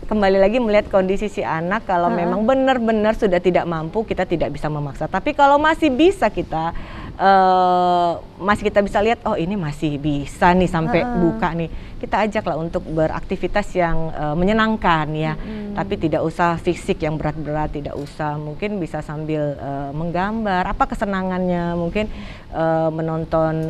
kembali lagi melihat kondisi si anak, kalau memang benar-benar sudah tidak mampu kita tidak bisa memaksa, tapi kalau masih bisa kita masih kita bisa lihat oh ini masih bisa nih sampai buka nih, kita ajaklah untuk beraktivitas yang menyenangkan ya, tapi tidak usah fisik yang berat-berat, tidak usah, mungkin bisa sambil menggambar apa kesenangannya, mungkin menonton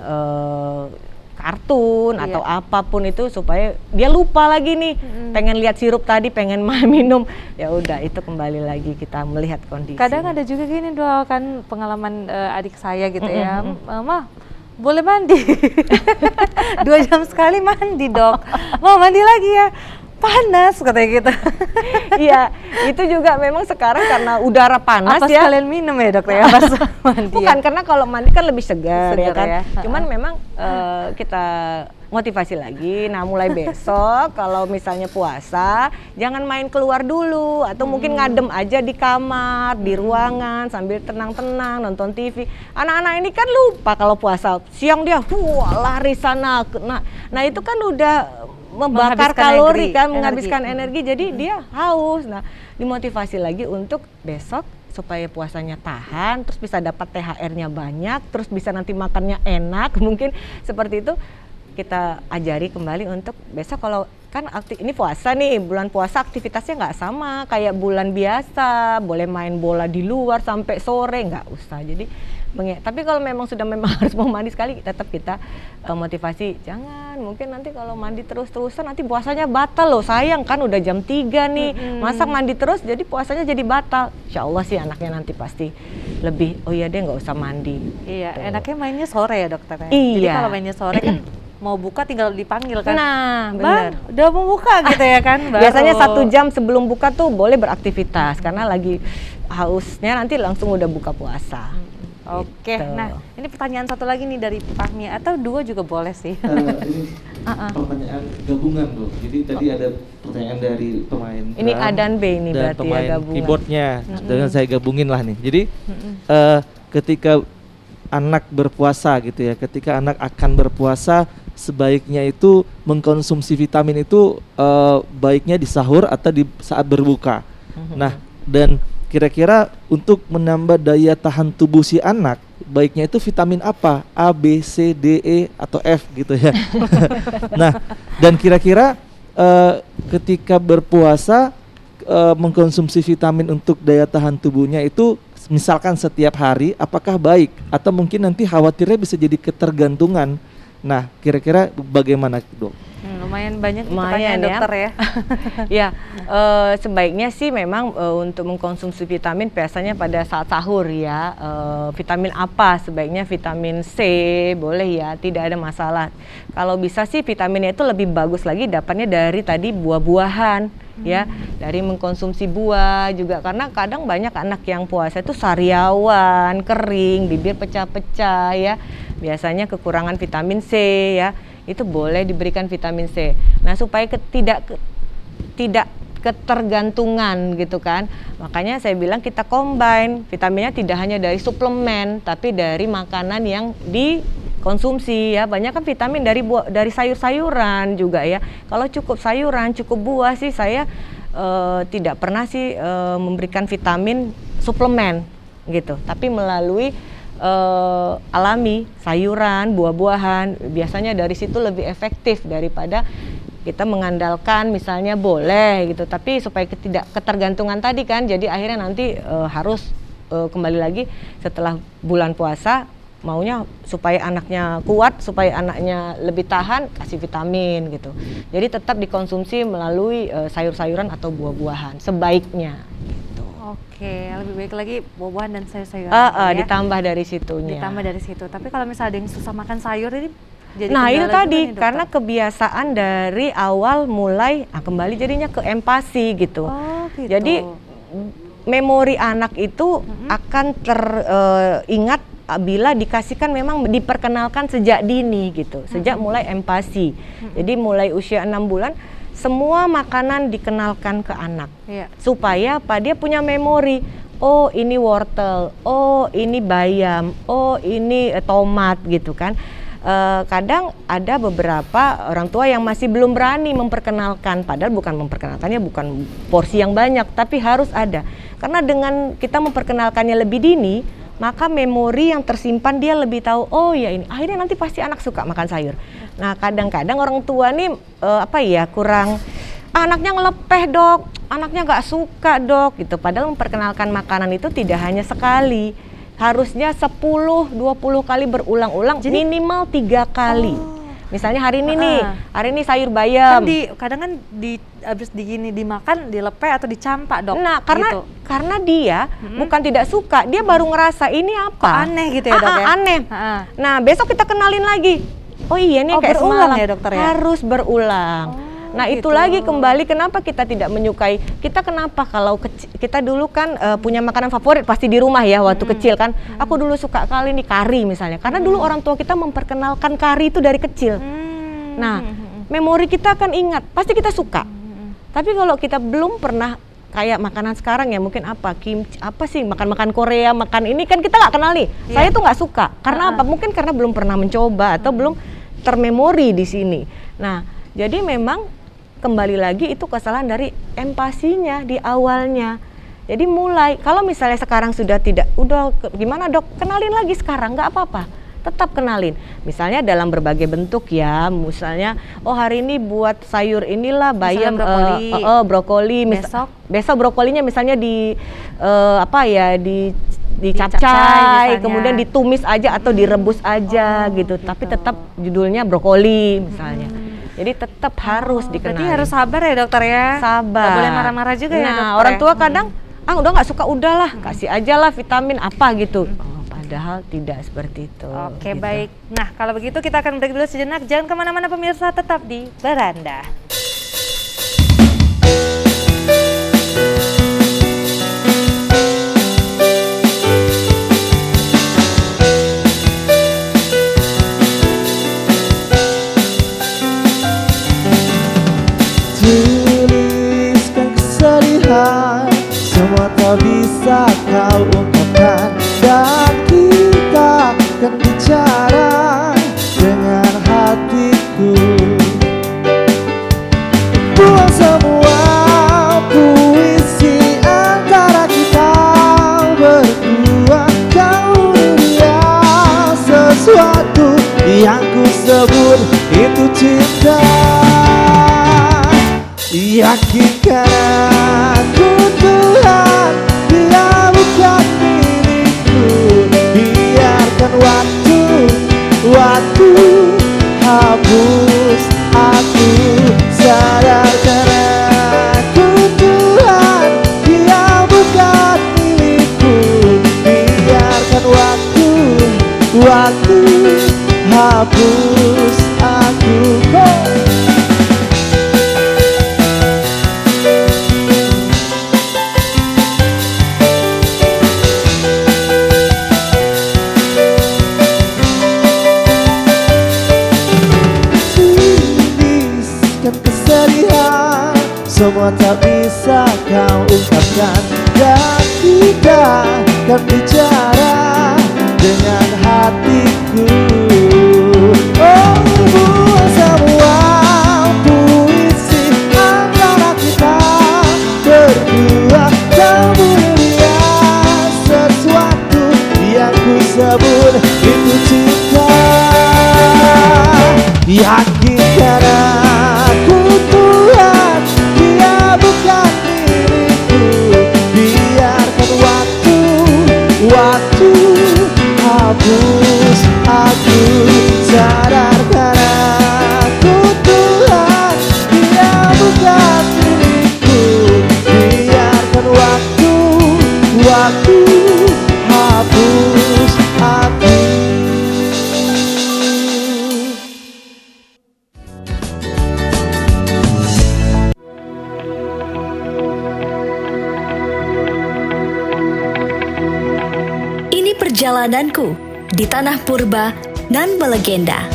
kartun atau apapun itu supaya dia lupa lagi nih pengen lihat sirup tadi, pengen minum, ya udah itu kembali lagi kita melihat kondisi. Kadang ada juga gini dok, kan pengalaman adik saya gitu ya, mah boleh mandi 2 jam sekali mandi dok, mau mandi lagi ya panas katanya gitu. Iya, itu juga memang sekarang karena udara panas apa ya. Sekalian minum ya dok ya pas mandi. Bukan karena kalau mandi kan lebih segar ya kan. Ya. Cuman memang kita motivasi lagi. Nah mulai besok kalau misalnya puasa jangan main keluar dulu atau mungkin ngadem aja di kamar, di ruangan sambil tenang-tenang nonton TV. Anak-anak ini kan lupa kalau puasa, siang dia lari sana. Nah itu kan udah membakar kalori kan, menghabiskan energi, jadi dia haus. Nah dimotivasi lagi untuk besok supaya puasanya tahan, terus bisa dapat THR-nya banyak, terus bisa nanti makannya enak, mungkin seperti itu. Kita ajari kembali untuk besok kalau kan ini puasa nih, bulan puasa aktivitasnya nggak sama kayak bulan biasa, boleh main bola di luar sampai sore, nggak usah. Jadi tapi kalau memang sudah harus mau mandi sekali, tetap kita motivasi, jangan, mungkin nanti kalau mandi terus-terusan nanti puasanya batal loh, sayang kan udah jam 3 nih, masa mandi terus jadi puasanya jadi batal. Insya Allah sih anaknya nanti pasti lebih, oh iya deh nggak usah mandi. Iya, enaknya mainnya sore ya dokter. Iya. Jadi kalau mainnya sore kan mau buka tinggal dipanggil kan. Nah, benar. Bang, udah mau buka gitu ya kan. Biasanya 1 jam sebelum buka tuh boleh beraktivitas karena lagi hausnya nanti langsung udah buka puasa. Oke, gitu. Nah ini pertanyaan satu lagi nih dari Fahmi, atau 2 juga boleh sih. Ini pertanyaan gabungan loh. Jadi tadi ada pertanyaan dari pemain ini A dan B ini dan berarti pemain ya gabungan. keyboardnya. Dengan saya gabungin lah nih. Jadi ketika anak berpuasa gitu ya, ketika anak akan berpuasa sebaiknya itu mengkonsumsi vitamin itu baiknya di sahur atau di saat berbuka. Nah, dan kira-kira untuk menambah daya tahan tubuh si anak baiknya itu vitamin apa? A, B, C, D, E atau F gitu ya. Nah, dan kira-kira ketika berpuasa mengkonsumsi vitamin untuk daya tahan tubuhnya itu misalkan setiap hari, apakah baik atau mungkin nanti khawatirnya bisa jadi ketergantungan. Nah, kira-kira bagaimana dok? Lumayan banyak pertanyaan ya. dokter ya. Ya, sebaiknya sih memang untuk mengkonsumsi vitamin biasanya pada saat sahur ya. Vitamin apa? Sebaiknya vitamin C boleh ya, tidak ada masalah. Kalau bisa sih vitaminnya itu lebih bagus lagi dapatnya dari tadi buah-buahan ya, dari mengkonsumsi buah juga, karena kadang banyak anak yang puasa itu sariawan, kering, bibir pecah-pecah ya. Biasanya kekurangan vitamin C ya. Itu boleh diberikan vitamin C. Nah, supaya tidak ketergantungan gitu kan. Makanya saya bilang kita combine, vitaminnya tidak hanya dari suplemen tapi dari makanan yang dikonsumsi ya. Banyak kan vitamin dari sayur-sayuran juga ya. Kalau cukup sayuran, cukup buah sih saya tidak pernah sih memberikan vitamin suplemen gitu. Tapi melalui alami, sayuran, buah-buahan, biasanya dari situ lebih efektif daripada kita mengandalkan misalnya boleh gitu, tapi supaya tidak ketergantungan tadi kan, jadi akhirnya nanti harus kembali lagi setelah bulan puasa maunya supaya anaknya kuat, supaya anaknya lebih tahan, kasih vitamin gitu. Jadi tetap dikonsumsi melalui sayur-sayuran atau buah-buahan sebaiknya. Oke, lebih baik lagi buah-buahan dan sayur-sayuran ya. Ditambah dari situnya. Ditambah dari situ. Tapi kalau misalnya ada yang susah makan sayur ini jadi nah itu kendala tadi juga nih, karena kebiasaan dari awal mulai kembali jadinya ke empati gitu. Oh, gitu. Jadi memori anak itu akan teringat bila dikasihkan memang diperkenalkan sejak dini gitu, sejak mulai empati. Jadi mulai usia 6 bulan semua makanan dikenalkan ke anak, supaya dia punya memori. Oh ini wortel, oh ini bayam, oh ini tomat gitu kan. Kadang ada beberapa orang tua yang masih belum berani memperkenalkan, padahal bukan memperkenalkannya bukan porsi yang banyak, tapi harus ada. Karena dengan kita memperkenalkannya lebih dini, maka memori yang tersimpan dia lebih tahu, oh ya ini, akhirnya nanti pasti anak suka makan sayur. Nah kadang-kadang orang tua nih kurang, anaknya ngelepeh dok, anaknya nggak suka dok gitu. Padahal memperkenalkan makanan itu tidak hanya sekali, harusnya 10-20 kali berulang-ulang, minimal 3 kali. Misalnya hari ini sayur bayam. Kan kadang kan habis dimakan, dilepeh atau dicampak dok. Nah karena dia bukan tidak suka, dia baru ngerasa ini apa? Kok aneh gitu ya dok ya? Aneh. Nah besok kita kenalin lagi. Oh iya nih kayak berulang semalam. Ya dokter ya? Harus berulang. Nah itu lagi kembali kenapa kita tidak menyukai, kita kenapa kalau kita dulu kan punya makanan favorit pasti di rumah ya waktu kecil kan. Aku dulu suka kali nih kari misalnya, karena dulu orang tua kita memperkenalkan kari itu dari kecil. Nah memori kita akan ingat, pasti kita suka. Tapi kalau kita belum pernah kayak makanan sekarang ya mungkin kimchi, apa sih makan Korea, makan ini kan kita nggak kenal nih. Saya tuh nggak suka, karena apa? Mungkin karena belum pernah mencoba atau belum termemori di sini. Nah jadi memang kembali lagi itu kesalahan dari empatinya di awalnya. Jadi mulai, kalau misalnya sekarang sudah tidak, gimana dok, kenalin lagi sekarang, nggak apa-apa, tetap kenalin. Misalnya dalam berbagai bentuk ya, misalnya, oh hari ini buat sayur inilah bayam, brokoli. Besok brokolinya misalnya dicapcay, kemudian ditumis aja atau direbus aja gitu. Tapi tetap judulnya brokoli misalnya. Jadi tetap harus dikenali. Berarti harus sabar ya dokter ya? Sabar. Gak boleh marah-marah juga ya dokter. Nah orang tua kadang, udah gak suka, udahlah kasih aja lah vitamin apa gitu. Padahal tidak seperti itu. Oke gitu. Baik. Nah kalau begitu kita akan break dulu sejenak. Jangan kemana-mana pemirsa, tetap di Beranda. Tuliskan kesedihan, semua tak bisa kau ungkapkan, dan kita akan bicara dengan hatiku. Buang semua puisi antara kita berdua. Kau dia sesuatu yang ku sebut itu cinta. Yakinkan aku Tuhan, dia bukan milikku. Biarkan waktu hapus aku. Sadarkan aku Tuhan, dia bukan milikku. Biarkan waktu hapus aku. semua tak bisa kau ungkapkan, dan tidak akan bicara dengan hatiku. Oh, buang semua puisi antara kita berdua, kamu lihat sesuatu yang ku sebut itu cinta. Yakinkan aku Tuhan, dia bukan diriku. Biarkan waktu hapus aku. Sadarkan aku Tuhan, dia bukan diriku. Biarkan waktu hapus aku. Perjalananku di tanah purba nan melegenda.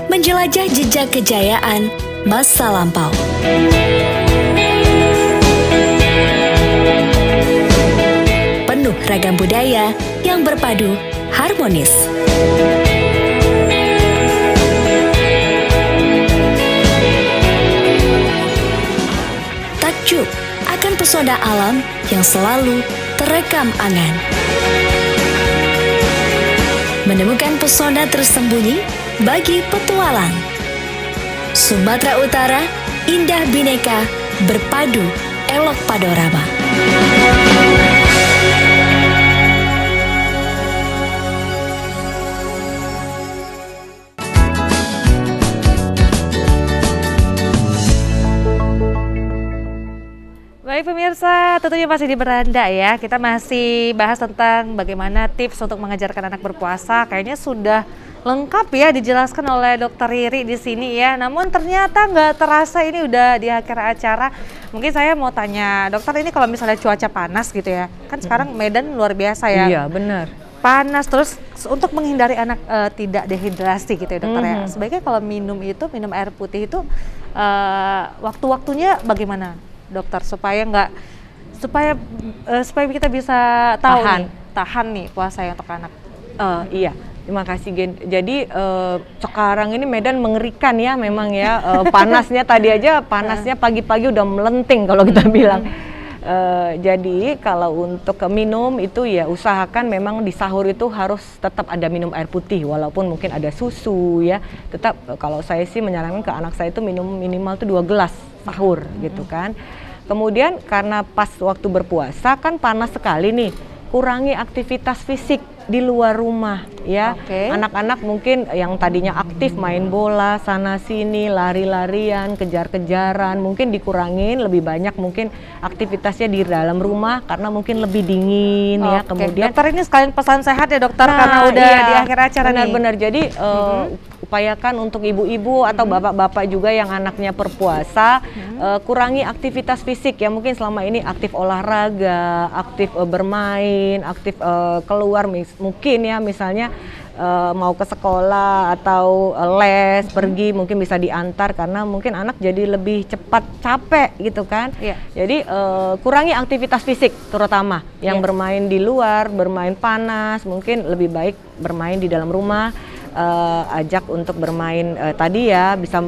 Menjelajah jejak kejayaan masa lampau. Penuh ragam budaya yang berpadu harmonis. Takjub akan pesona alam yang selalu terekam angan. Menemukan pesona tersembunyi bagi petualang. Sumatera Utara, indah bineka, berpadu elok panorama. Baik pemirsa, tentunya masih di beranda ya. Kita masih bahas tentang bagaimana tips untuk mengajarkan anak berpuasa. Kayaknya sudah lengkap ya dijelaskan oleh Dokter Riri di sini ya. Namun ternyata nggak terasa ini udah di akhir acara. Mungkin saya mau tanya, dokter, ini kalau misalnya cuaca panas gitu ya, kan sekarang Medan luar biasa ya. Iya benar. Panas, terus untuk menghindari anak tidak dehidrasi gitu ya dokter ya. Sebaiknya kalau minum air putih itu waktu-waktunya bagaimana dokter, supaya kita bisa tahu tahan nih puasa untuk anak. Iya, terima kasih Gen. Jadi sekarang ini Medan mengerikan ya, memang ya. Panasnya tadi aja pagi-pagi udah melenting kalau kita bilang. Jadi kalau untuk minum itu ya usahakan memang di sahur itu harus tetap ada minum air putih, walaupun mungkin ada susu ya. Tetap kalau saya sih menyarankan ke anak saya itu minum minimal tuh 2 gelas sahur gitu kan. Kemudian karena pas waktu berpuasa kan panas sekali nih, kurangi aktivitas fisik di luar rumah ya. Anak-anak mungkin yang tadinya aktif main bola sana sini, lari-larian, kejar-kejaran, mungkin dikurangin, lebih banyak mungkin aktivitasnya di dalam rumah karena mungkin lebih dingin ya. Kemudian dokter, ini sekalian pesan sehat ya dokter, karena udah di akhir acara nih. Benar-benar, jadi upayakan untuk ibu-ibu atau bapak-bapak juga yang anaknya berpuasa, kurangi aktivitas fisik ya. Mungkin selama ini aktif olahraga, aktif bermain, aktif keluar, mungkin ya misalnya mau ke sekolah atau les, pergi mungkin bisa diantar, karena mungkin anak jadi lebih cepat capek gitu kan. Jadi kurangi aktivitas fisik terutama yang bermain di luar, bermain panas, mungkin lebih baik bermain di dalam rumah. Ajak untuk bermain tadi ya, bisa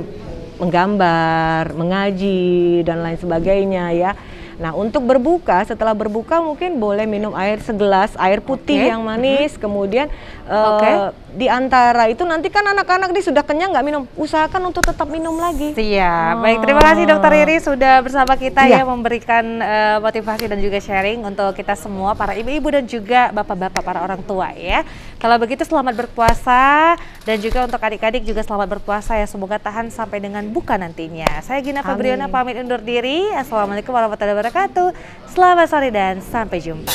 menggambar, mengaji dan lain sebagainya ya. Nah, untuk berbuka, setelah berbuka mungkin boleh minum air segelas, air putih yang manis. Kemudian di antara itu nanti kan anak-anak nih sudah kenyang nggak minum, usahakan untuk tetap minum lagi. Siap. Baik, terima kasih Dokter Riri sudah bersama kita ya, memberikan motivasi dan juga sharing untuk kita semua, para ibu-ibu dan juga bapak-bapak, para orang tua ya. Kalau begitu selamat berpuasa, dan juga untuk adik-adik juga selamat berpuasa ya, semoga tahan sampai dengan buka nantinya. Saya Gina Fabriana pamit undur diri. Assalamualaikum warahmatullahi wabarakatuh. Selamat sore dan sampai jumpa.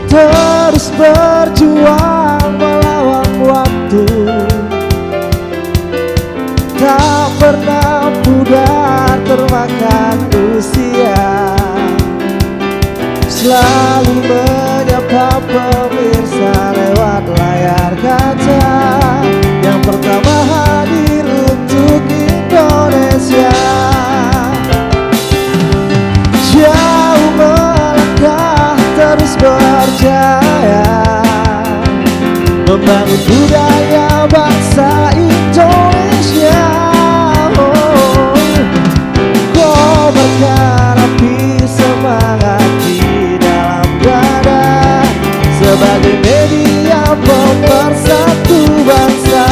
Terus berjuang melawan waktu. budaya bangsa Indonesia. Kau bakar api semangat di dalam dada sebagai media pemersatu bangsa.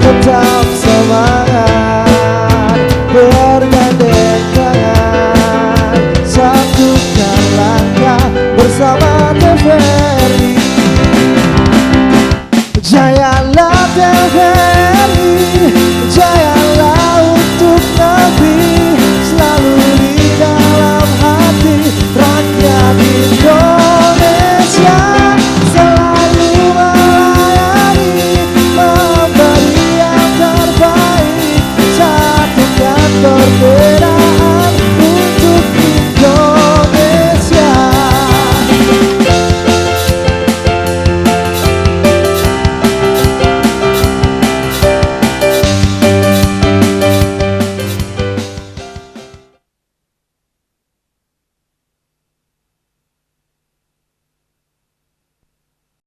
Tetap semangat, bergandeng tangan, satukan langkah bersama TVRI. Jaya